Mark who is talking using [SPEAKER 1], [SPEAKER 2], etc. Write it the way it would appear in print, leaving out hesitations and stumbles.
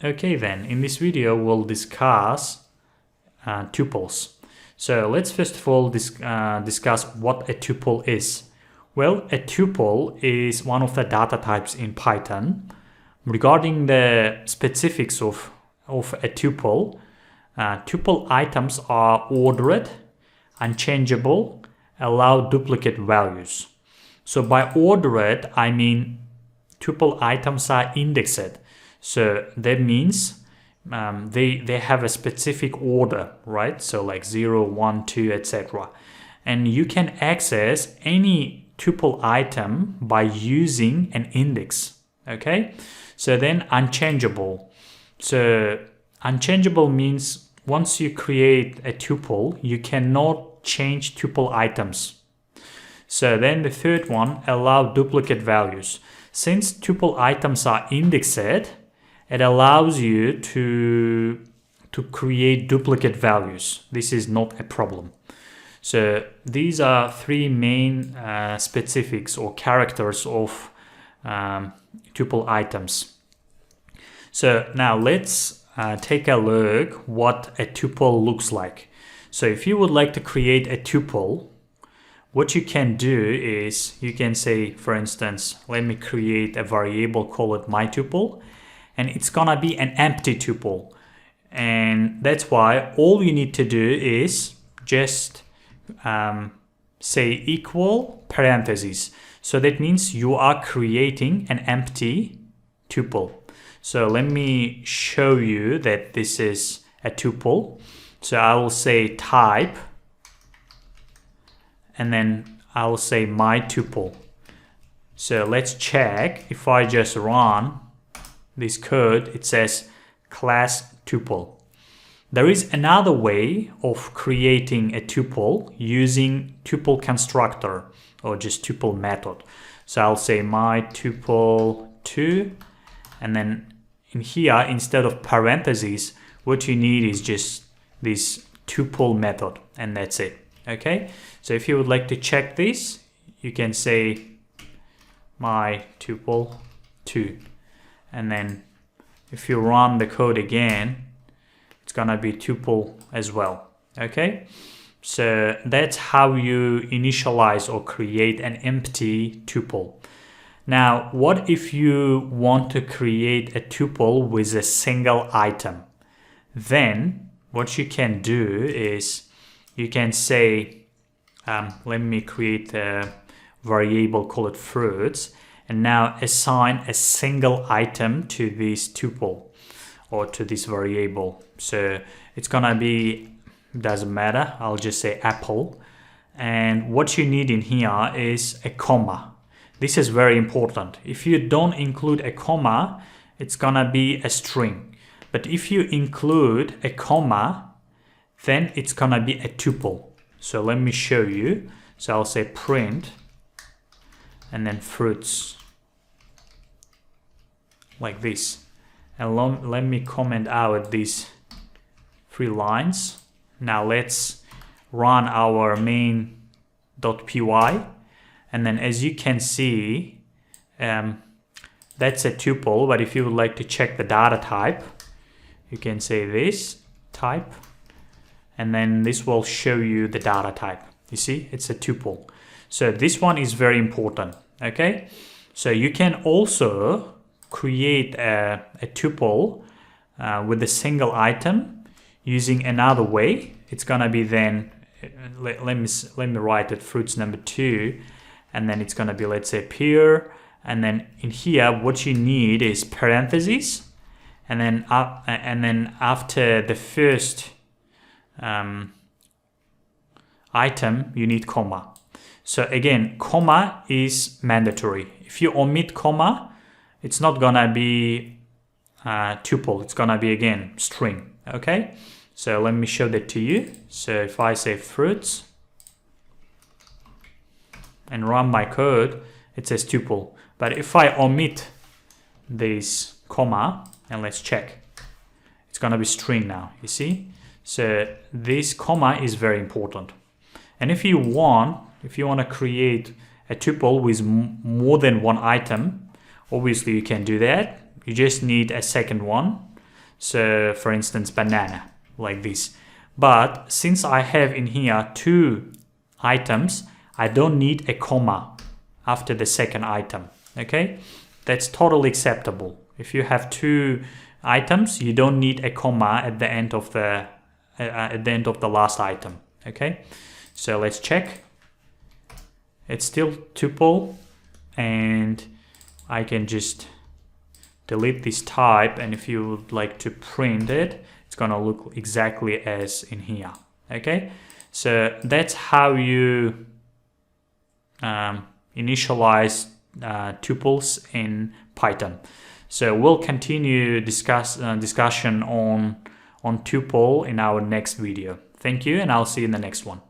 [SPEAKER 1] Okay then, in this video we'll discuss tuples. So let's first of all discuss what a tuple is. Well, a tuple is one of the data types in Python. Regarding the specifics of a tuple, tuple items are ordered, unchangeable, allow duplicate values. So by ordered, I mean tuple items are indexed. So that means they have a specific order, right? So like 0, 1, 2, etc. And you can access any tuple item by using an index, okay? So then unchangeable. So unchangeable means once you create a tuple, you cannot change tuple items. So then the third one, allow duplicate values. Since tuple items are indexed, it allows you to create duplicate values. This is not a problem. So these are three main specifics or characters of tuple items. So now let's take a look what a tuple looks like. So if you would like to create a tuple, what you can do is you can say, for instance, let me create a variable, call it my tuple, and it's gonna be an empty tuple. And that's why all you need to do is just say equal parentheses. So that means you are creating an empty tuple. So let me show you that this is a tuple. So I will say type, and then I will say my tuple. So let's check. If I just run this code, it says class tuple. There is another way of creating a tuple using tuple constructor or just tuple method. So I'll say my tuple2, and then in here, instead of parentheses, what you need is just this tuple method, and that's it. Okay, so if you would like to check this, you can say my tuple2, and then if you run the code again, it's gonna be tuple as well. Okay, so that's how you initialize or create an empty tuple. Now, what if you want to create a tuple with a single item? Then what you can do is you can say, let me create a variable, call it fruits, and now assign a single item to this tuple or to this variable. So it's gonna be, doesn't matter, I'll just say apple. And what you need in here is a comma. This is very important. If you don't include a comma, it's gonna be a string. But if you include a comma, then it's gonna be a tuple. So let me show you. So I'll say print, and then fruits, like this. And let me comment out these 3 lines. Now let's run our main.py, and then as you can see, that's a tuple. But if you would like to check the data type, you can say this type, and then this will show you the data type. You see, it's a tuple. So this one is very important. Okay, so you can also create a tuple with a single item using another way. It's gonna be then, let me write it, fruits number 2, and then it's gonna be, let's say, pear, and then in here what you need is parentheses, and then after the first item you need comma. So again, comma is mandatory. If you omit comma, it's not gonna be tuple, it's gonna be again string. Okay, so let me show that to you. So if I say fruits and run my code, it says tuple. But if I omit this comma, and let's check, it's gonna be string now, you see? So this comma is very important. And if you want to create a tuple with more than one item, obviously you can do that. You just need a second one. So for instance, banana, like this. But since I have in here 2 items, I don't need a comma after the second item. Okay, that's totally acceptable. If you have 2 items, you don't need a comma at the end of the last item. Okay, so let's check. It's still tuple, and I can just delete this type, and if you would like to print it, it's gonna look exactly as in here. Okay, so that's how you initialize tuples in Python. So we'll continue discussion on tuple in our next video. Thank you, and I'll see you in the next one.